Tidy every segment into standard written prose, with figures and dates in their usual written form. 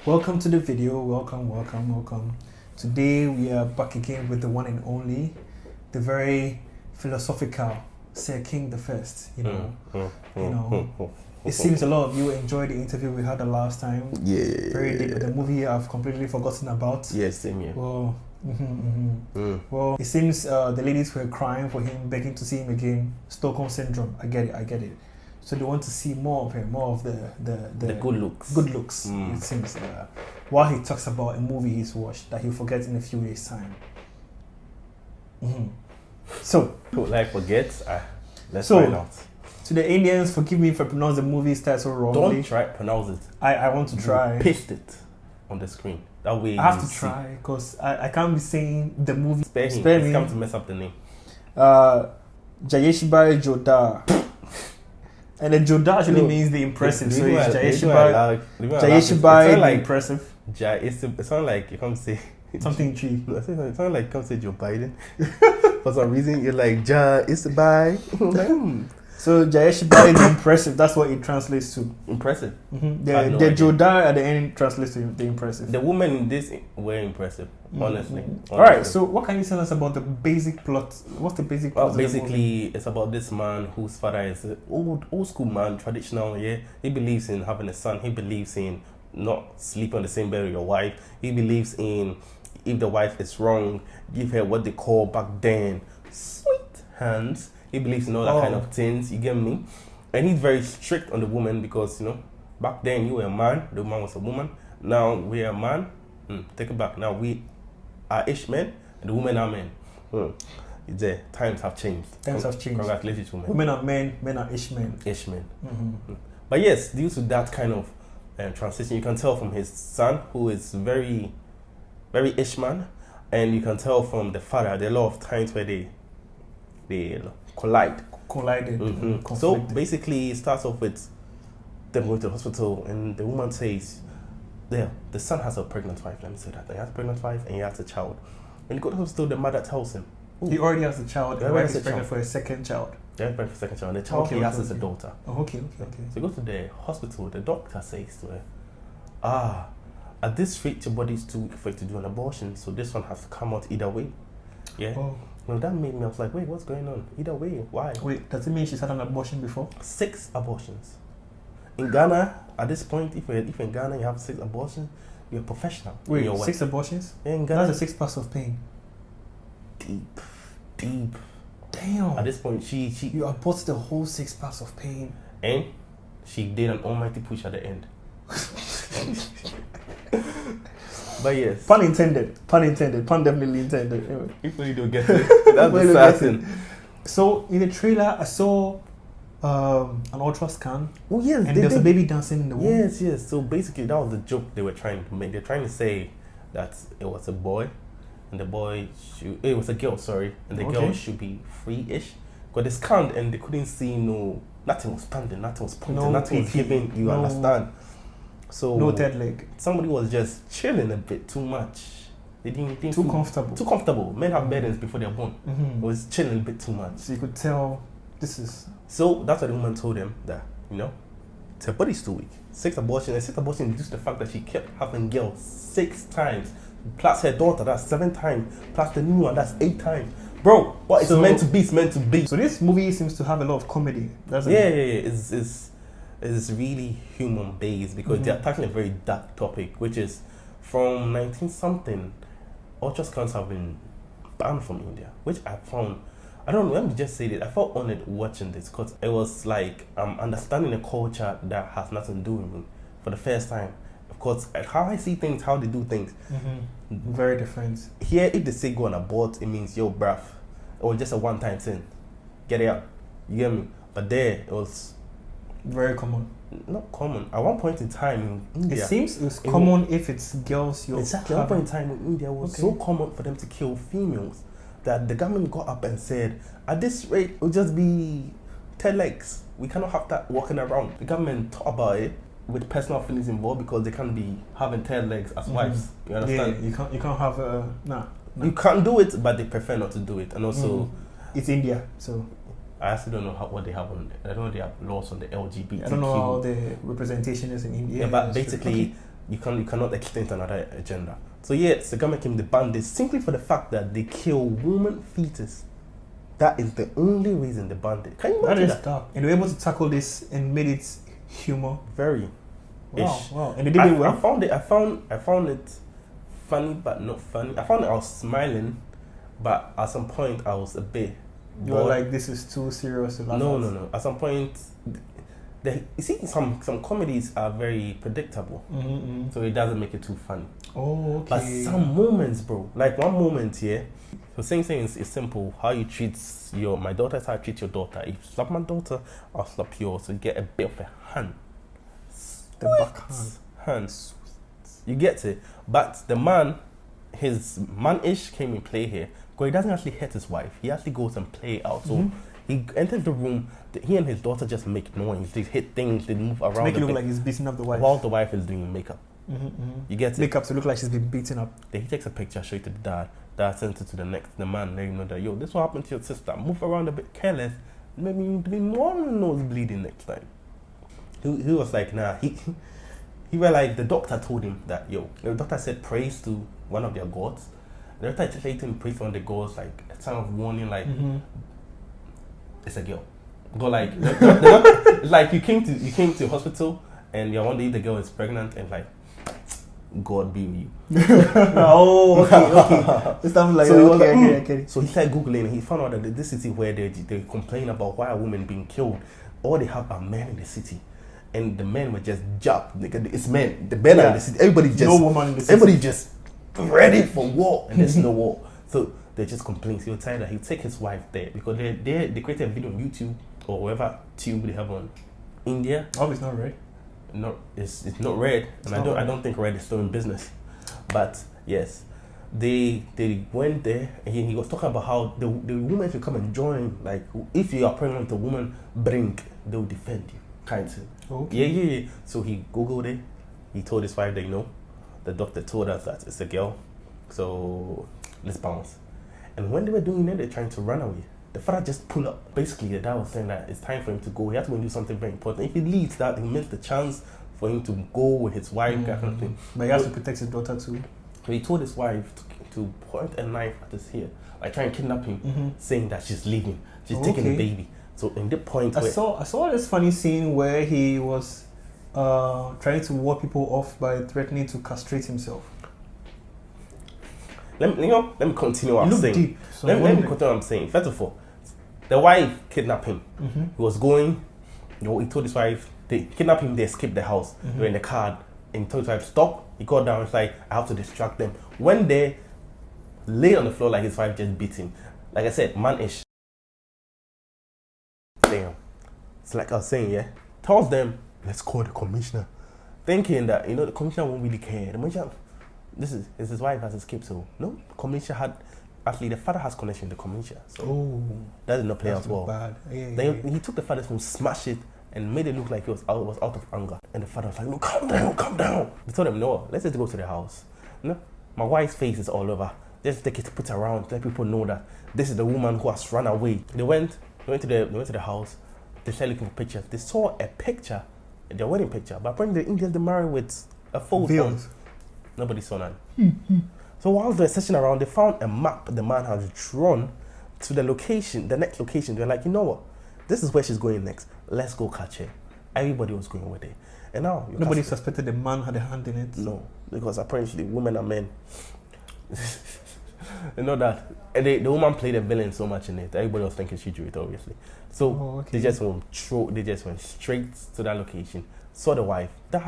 Welcome to the video. Welcome. Today we are back again with the one and only, the very philosophical Sir King the First. It seems a lot of you enjoyed the interview we had the last time. Yeah. Very deep. The movie I've completely forgotten about. Yes, same here. Well, well, it seems the ladies were crying for him, begging to see him again. Stockholm syndrome. I get it. So they want to see more of him, more of the good looks. Good looks. It seems. While he talks about a movie he's watched that he'll forget in a few days' time. So, Like forgets. Let's find out. To the Indians, forgive me if I pronounce the movie's title wrongly. Don't try pronounce it. I want to try. Paste it on the screen. That way. I have to try because I can't be saying the movie. Spare him. Spare It's me. come to mess up the name. Jayeshbai Jordaar. And the Jordaar actually means the impressive. So it's Jayeshbai the impressive. It sounds like you can't say Something tree. It sounds like you can't say Joe Biden. For some reason you're like Jayeshbai. So Jayeshbai the impressive. That's what it translates to. Impressive. The Jordaar at the end translates to the impressive. The women in this were impressive, honestly. All right. So what can you tell us about the basic plot? What's the basic plot? Well, basically, it's about this man whose father is an old school man, traditional. Yeah, he believes in having a son. He believes in not sleeping on the same bed with your wife. He believes in if the wife is wrong, give her what they call back then sweet hands. He believes in all that kind of things. You get me? And he's very strict on the woman because back then you were a man, the woman was a woman. Now we are a man. Take it back. Now we are ish men, and the women are men. The times have changed. Congratulations, women. Women are men, men are ish men. Ish men. But yes, due to that kind of transition, you can tell from his son, who is very, very ish man, and you can tell from the father. There are a lot of times where they collided. So basically, it starts off with them going to the hospital, and the woman says, the son has a pregnant wife. Let me say that. He has a pregnant wife, and he has a child. When he goes to the hospital, the mother tells him, he already has a child. The wife is pregnant for a second child. Yeah, pregnant for a second child. And the child he has is a daughter. Okay. So he goes to the hospital. The doctor says to her, at this rate, your body is too weak for you to do an abortion, so this one has to come out either way. Yeah. Well, that made me, I was like, wait, what's going on? Either way, why? Wait, does it mean she's had an abortion before? 6 abortions. In Ghana, at this point, if in Ghana you have 6 abortions, you're a professional. Wait, 6 abortions? Yeah, in Ghana. That's a 6 parts of pain. Deep. Damn. At this point, she you aborted the whole 6 parts of pain. And she did an almighty push at the end. But yes. Pun intended. Pun definitely intended. Anyway. People you don't get it. That's the sad thing. So in the trailer, I saw an ultra scan. Oh yes, and there's a baby dancing in the womb. Yes. So basically, that was the joke they were trying to make. They're trying to say that it was a boy, and the boy it was a girl. Sorry, and the girl should be free-ish. Because they scanned and they couldn't see nothing was standing, nothing was pointing, nothing was giving. You understand? So no third leg. Somebody was just chilling a bit too much. They didn't too comfortable. Too comfortable. Men have burdens before they're born. It was chilling a bit too much. So you could tell this is. So that's why the woman told him that her body's too weak. 6 abortions. And 6 abortions due to the fact that she kept having girls 6 times. Plus her daughter, that's 7 times. Plus the new one, that's 8 times. Bro, what is meant to be is meant to be. So this movie seems to have a lot of comedy. It's really human based because they're tackling a very dark topic, which is from 19-something, ultra scans have been banned from India, which I found, I don't know, let me just say this, I felt honored watching this because it was like I'm understanding a culture that has nothing to do with me for the first time. Of course, how I see things, how they do things. Very different. Here, if they say go on abort, it means yo, bruv, or just a one-time thing. Get it out. You get me? But there, it was very common. Not common. At one point in time in India, it seems it's common if it's girls. Exactly. At one point in time in India, it was so common for them to kill females that the government got up and said, at this rate, it will just be 10 legs. We cannot have that walking around. The government thought about it with personal feelings involved because they can't be having 10 legs as wives. You understand? Yeah, you can't have nah. You can't do it, but they prefer not to do it. And also, it's India, so I actually don't know what they have I don't know they have laws on the LGBT. I don't know how the representation is in India. Yeah, but basically, you cannot extend to another agenda. So yes, the government came to ban this simply for the fact that they kill woman fetus. That is the only reason they banned it. Can you imagine that? Dark. And they were able to tackle this and made it humor. Very. Wow. And they did it well. I found it funny but not funny. I found I was smiling, but at some point I was a bit bored. You were like, this is too serious to laugh at. No. At some point, you see, some comedies are very predictable, so it doesn't make it too funny. Oh, okay. But some moments, bro, like one moment here. So saying is simple. How you treat my daughter is how I treat your daughter. If you slap my daughter, I'll slap yours. So you get a bit of a hand. The backhand. Hands. You get it. But the man, his man-ish came in play here. Because he doesn't actually hit his wife. He actually goes and play out. So he enters the room. He and his daughter just make noise. They hit things. They move around. To make it look like he's beating up the wife. While the wife is doing makeup. You get it? Makeup to look like she's been beaten up. Then he takes a picture, show it to the dad. Dad sends it to the man, letting him know that, yo, this is what happened to your sister. Move around a bit careless. Maybe you'll be more nose bleeding next time. He was like, nah. He was like, the doctor told him that, yo, the doctor said praise to one of their gods. The doctor said to him praise to one of the gods, like a sign of warning, like, it's a girl. Go like, it's like you came to hospital and you're wondering if the girl is pregnant and like, God be with you. Oh, okay. This time like, so okay. So he started Googling and he found out that this city where they complain about why are women being killed, all they have are men in the city. And the men were just jabbed. It's men. The men are in the city. Everybody just no woman in the city. Everybody just ready for war and there's no war. So they just complain. So he was tired that he'd take his wife there because they created a video on YouTube or whatever tube they have on India. Oh, it's not right. No, it's not red, and I don't think red is still in business. But yes, they went there, and he was talking about how the women should come and join. Like if you are pregnant with a woman, they'll defend you, kind of. Okay. Yeah. So he googled it. He told his wife that the doctor told us that it's a girl, so let's bounce. And when they were doing it, they're trying to run away. The father just pulled up. Basically, the dad was saying that it's time for him to go. He has to go and do something very important. If he leaves that, he missed the chance for him to go with his wife, that kind of thing. But he has to protect his daughter too. So he told his wife to point a knife at his ear, like try and kidnap him, saying that she's leaving. She's taking the baby. So in the point I saw this funny scene where he was trying to ward people off by threatening to castrate himself. Let me continue what I'm saying. Deep, so let me continue what I'm saying. First of all, the wife kidnapped him. He was going, he told his wife, they kidnapped him, they escaped the house. They were in the car, and he told his wife, stop. He got down, it's like, I have to distract them. When they lay on the floor, like his wife just beat him. Like I said, man-ish. Damn. It's like I was saying, yeah. Tells them, let's call the commissioner. Thinking that, the commissioner won't really care. The commissioner, his wife has escaped, so no, the commissioner had, actually the father has connection with the commissioner. So that did not play out well. Bad. Yeah, then he took the father's phone, smashed it, and made it look like he was out of anger. And the father was like, no, calm down. They told him, no, let's just go to the house. My wife's face is all over. Let's take it, put it around, let people know that this is the woman who has run away. They went to the house. They started looking for pictures. They saw a picture, their wedding picture, but apparently the Indians, they married with a full phone. Nobody saw none. So while they're searching around, they found a map the man has drawn to the next location. They're like, you know what? This is where she's going next. Let's go catch her. Everybody was going with it. And now nobody suspected the man had a hand in it. No, because apparently women are men. You know that. And the woman played a villain so much in it. Everybody was thinking she drew it, obviously. So they just went straight to that location. Saw the wife. They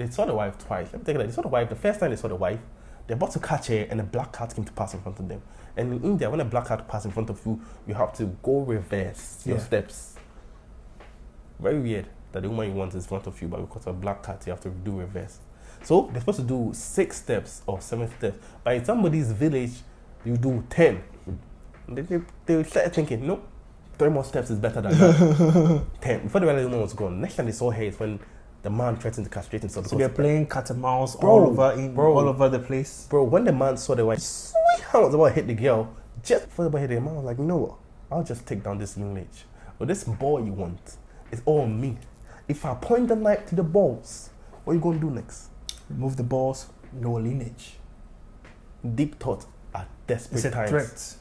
saw the wife twice. Let me take it. They saw the wife. The first time they saw the wife, they're about to catch her, and a black cat came to pass in front of them. And in India, when a black cat passes in front of you, you have to go reverse your steps. Very weird that the woman you want is in front of you, but because of a black cat, you have to do reverse. So they're supposed to do 6 steps or 7 steps. But in somebody's village, you do 10. They started thinking, nope, 3 more steps is better than that. 10. Before the woman was gone, next time they saw her is when the man threatened to castrate himself. So they're playing cat and mouse all over the place. Bro, when the man saw the wife, sweet hand was about to hit the girl, just before the hit the man was like, you know what? I'll just take down this village. But this boy you want is all me. If I point the knife to the balls, what are you going to do next? Remove the balls, no lineage. Deep thoughts at desperate It's a times. threat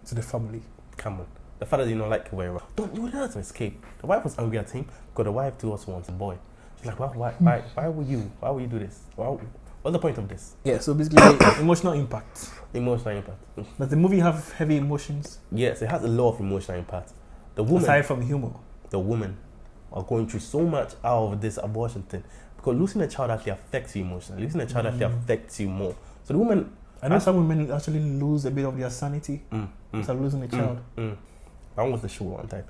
to the family. Come on. The father did not like it very well. Don't you let him escape. The wife was angry at him because the wife too also wants a boy. She's like, why would you do this? What's the point of this? Yeah, so basically emotional impact. Emotional impact. Does the movie have heavy emotions? Yes, it has a lot of emotional impact. The woman, aside from humor. the women are going through so much out of this abortion thing because losing a child actually affects you emotionally. Losing a child actually affects you more. So the woman, I know some women actually lose a bit of their sanity after losing a child. I was the show one time.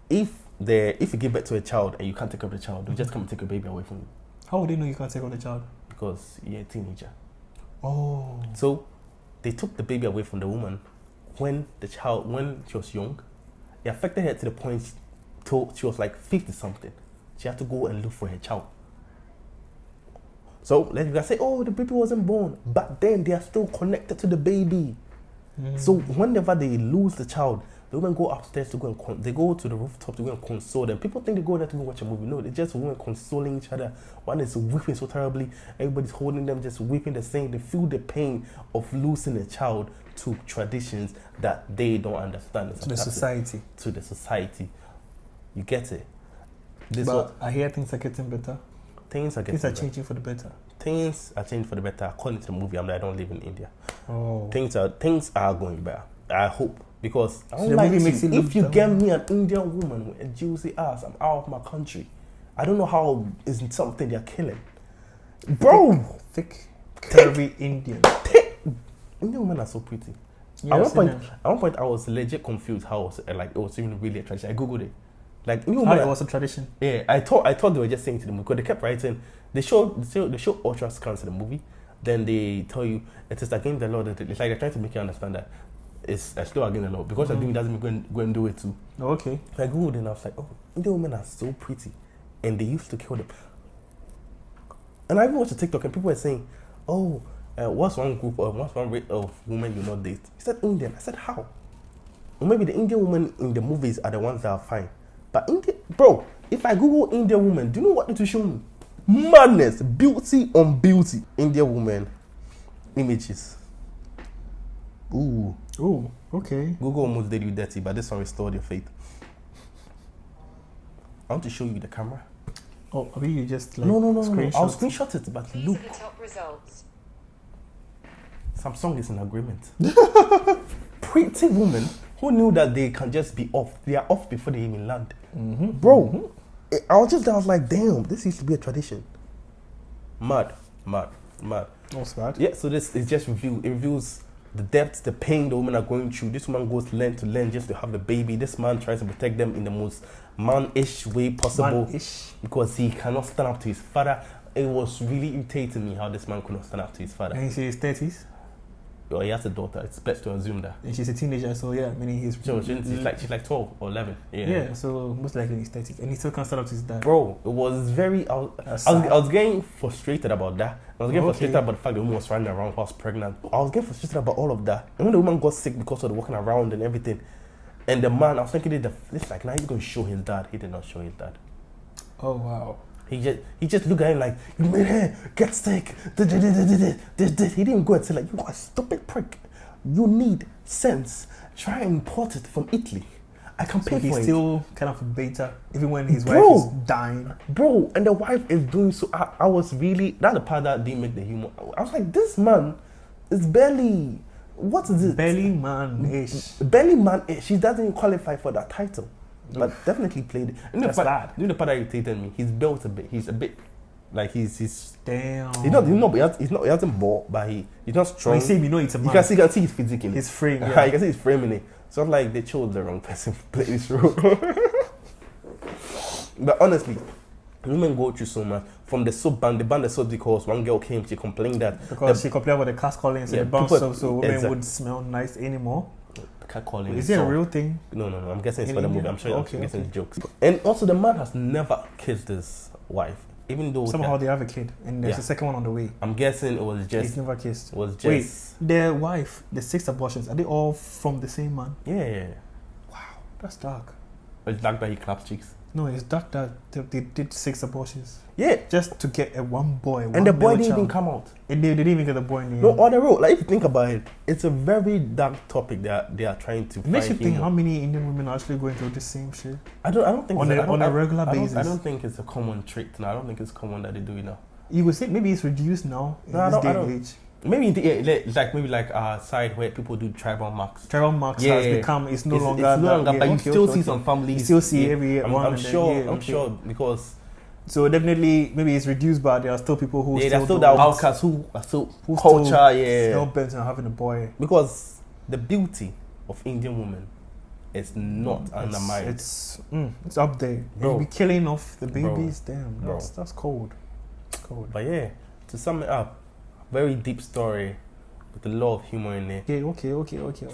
If you give birth to a child and you can't take care of the child, they'll just come and take a baby away from you How would they know you can't take care of the child? because you're a teenager. Oh. So they took the baby away from the woman when she was young. It affected her to the point till she was like 50 something. She had to go and look for her child. So let you guys say, oh, the baby wasn't born, but then they are still connected to the baby. So whenever they lose the child, the women go upstairs to go and they go to the rooftop to go and console them. People think they go there to go watch a movie. No, they're just women consoling each other. One is weeping so terribly. Everybody's holding them, just weeping. They're saying they feel the pain of losing a child to traditions that they don't understand. To the society. To the society. You get it? I hear things are getting better. Things are changing for the better. Things are changing for the better. According to the movie, I don't live in India. Oh. Things are going better. I hope. Because I don't the like movie makes it look if you down. get me an Indian woman with a juicy ass, I'm out of my country. I don't know how is something they're killing. Bro! Thick, curvy Indian. Indian women are so pretty. Yeah, At one point, I was legit confused how it was even really a tradition. I googled it. Like It was a tradition. Yeah, I thought they were just saying to the movie because they kept writing. They show ultra scans in the movie. Then they tell you it is against the law. It's like they're trying to make you understand that it's still against the law because you're doing it doesn't mean go and do it too. Oh, okay. So I googled it and I was like, oh, Indian women are so pretty, and they used to kill them. And I even watched a TikTok and people were saying, oh, what's one rate of women you not date? He said Indian. I said how? Or maybe the Indian women in the movies are the ones that are fine. But bro, if I Google Indian woman, do you know what it will show me? Madness, beauty on beauty. Indian woman images. Ooh, okay. Google almost did you dirty, but this one restored your faith. I want to show you the camera. Oh, maybe you just like No. screenshot. I'll screenshot it, but These look, are the top results. Samsung is in agreement. Pretty women who knew that they can just be off. They are off before they even land. Bro, I was like, damn, this used to be a tradition. Mad. That's bad. Yeah, so this is just reveals the depth, the pain the women are going through. This woman goes land to land just to have the baby. This man tries to protect them in the most man-ish way possible because he cannot stand up to his father. It was really irritating me how this man could not stand up to his father. And he's in his 30s. Well, he has a daughter. It's best to assume that. And she's a teenager, so yeah, meaning he's... She's like 12 or 11. Yeah, so most likely in his 30s. And he still can't stand up to his dad. Bro, it was very... I was getting frustrated about that. I was getting frustrated about the fact the woman was running around while pregnant. I was getting frustrated about all of that. And when the woman got sick because of the walking around and everything, and the man, I was thinking, it's like, now he's going to show his dad. He did not show his dad. Oh, wow. He just looked at him like, you made her get sick. He didn't go and say like, you are a stupid prick. You need sense. Try and import it from Italy. I can pay for it. He's still kind of a beta, even when his wife is dying. Bro, and the wife is doing so. I was really, that's the part that didn't make the humor. I was like, this man is barely, what is it? Barely man-ish. Barely man-ish. She doesn't even qualify for that title. But definitely played it. That's bad. You know the part that irritated me? He's built a bit. He's a bit like he's damn. He's not. He hasn't bought, but he's not strong. When you see it's a man. You can see his physique in it. His frame. Yeah. You can see his frame in it. So I'm like, they chose the wrong person to play this role. But honestly, women go through so much. From the soap band, the band the soap because one girl came, she complained that because she complained about the cast calling, so the band soap, so women would smell nice anymore. Catcalling. Is it a real thing? No. I'm guessing it's for the movie. I'm sure okay, I'm guessing it's jokes. And also, the man has never kissed his wife, even though somehow they have a kid, and there's a second one on the way. I'm guessing it was just. He's never kissed. It was just. Wait, their wife, the 6 abortions, are they all from the same man? Yeah. Wow, that's dark. It's dark that he claps cheeks. No, it's that they did 6 abortions Yeah, just to get a one boy. and the boy male didn't even child. come out. And they didn't even get the boy in the No, end. on the road. Like if you think about it, it's a very dark topic that they are trying to. It makes you find think humor. how many Indian women are actually going through the same shit. I don't think on it's- a- on a regular I don't- basis. I don't think it's a common trait now. I don't think it's common that they do it now. You would say maybe it's reduced now in No, I this don't- day I and don't. age. Maybe maybe like a side where people do tribal marks. Tribal marks Yeah, has become it's no longer. It's no that- longer, yeah, but you okay, still okay, see okay. some families. You still see every I'm, one. I'm and then, sure. yeah, I'm okay. sure because So definitely, maybe it's reduced, but there are still people who there's still do that it, outcasts who are still who culture. still Yeah, hell bent on having a boy. because the beauty of Indian women is not undermined. It's up there. Bro. You be killing off the Bro. babies. Damn, Bro. that's cold. Cold. But yeah, to sum it up, very deep story with a lot of humor in it. Okay.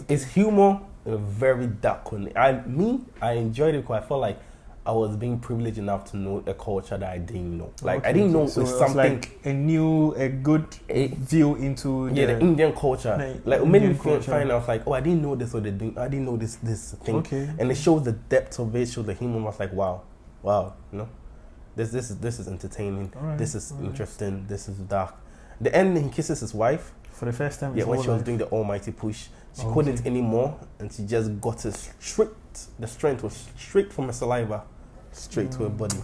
It's humor in a very dark one. I enjoyed it because I felt like I was being privileged enough to know a culture that I didn't know. Like I didn't know so it's it was something. like a good view into The Indian culture, like it made me Indian culture. find out like, oh, I didn't know this, or I didn't know this thing, Okay. and it shows the depth of it, shows the humor. I was like, wow, you know, this is entertaining. Alright, This is alright. interesting. This is dark. The end, he kisses his wife. For the first time. Yeah, his when whole she was life. doing the almighty push, she Okay. couldn't anymore, and she just got it straight. The strength was straight from her saliva, straight to her body.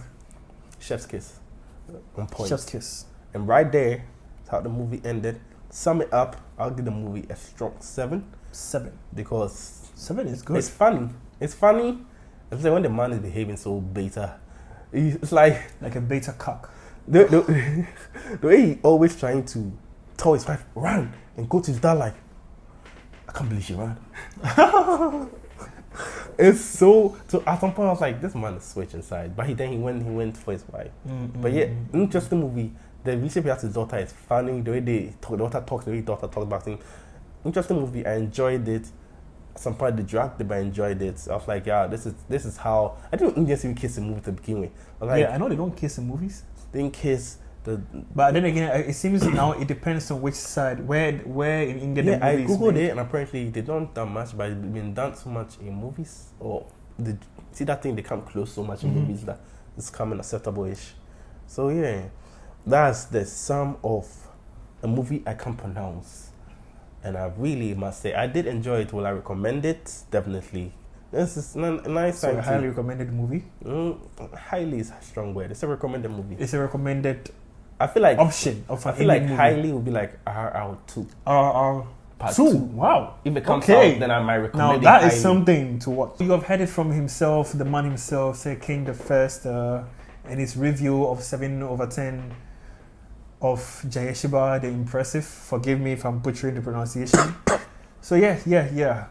Chef's kiss, on point. Chef's kiss. And right there, that's how the movie ended. Sum it up, I'll give the movie a strong 7 7. because 7 is good. it's funny. It's funny. It's like when the man is behaving so beta. It's like Like a beta cock. the way he always trying to tell his wife, run, and go to his dad like, I can't believe she ran. It's so at some point I was like, this man is switching sides. But he went for his wife. But yeah, interesting movie. The relationship he has with his daughter is funny. The way the daughter talks, the way the daughter talks about him. Interesting movie. I enjoyed it. Some part they dragged it, but I enjoyed it. I was like, yeah, this is how I didn't know Indians even kiss in movie to begin with. I was like, Yeah, I know they don't kiss in movies. they didn't kiss. But then again, it seems now it depends on which side. Where in India the I movies googled made. it, and apparently they don't that much, but it's been done so much in movies. Or see that thing, they come close so much in movies that it's coming acceptable-ish. So yeah, that's the sum of a movie I can't pronounce, and I really must say I did enjoy it. Will I recommend it? Definitely. This is a nice So time a to- highly recommended movie. highly is a strong word. It's a recommended movie. It's a recommended I feel like option of I an feel like Indian movie. highly would be like RR2. RR Part 2. two. Wow. If it comes Okay. out, then I might Now recommend it that is highly. something to watch. You have heard it from himself, the man himself, say King the First, in his review of 7/10 of Jayeshbai the Impressive. Forgive me if I'm butchering the pronunciation. So yeah.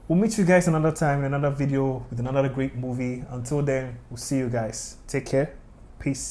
We'll meet you guys another time in another video with another great movie. Until then, we'll see you guys. Take care. Peace.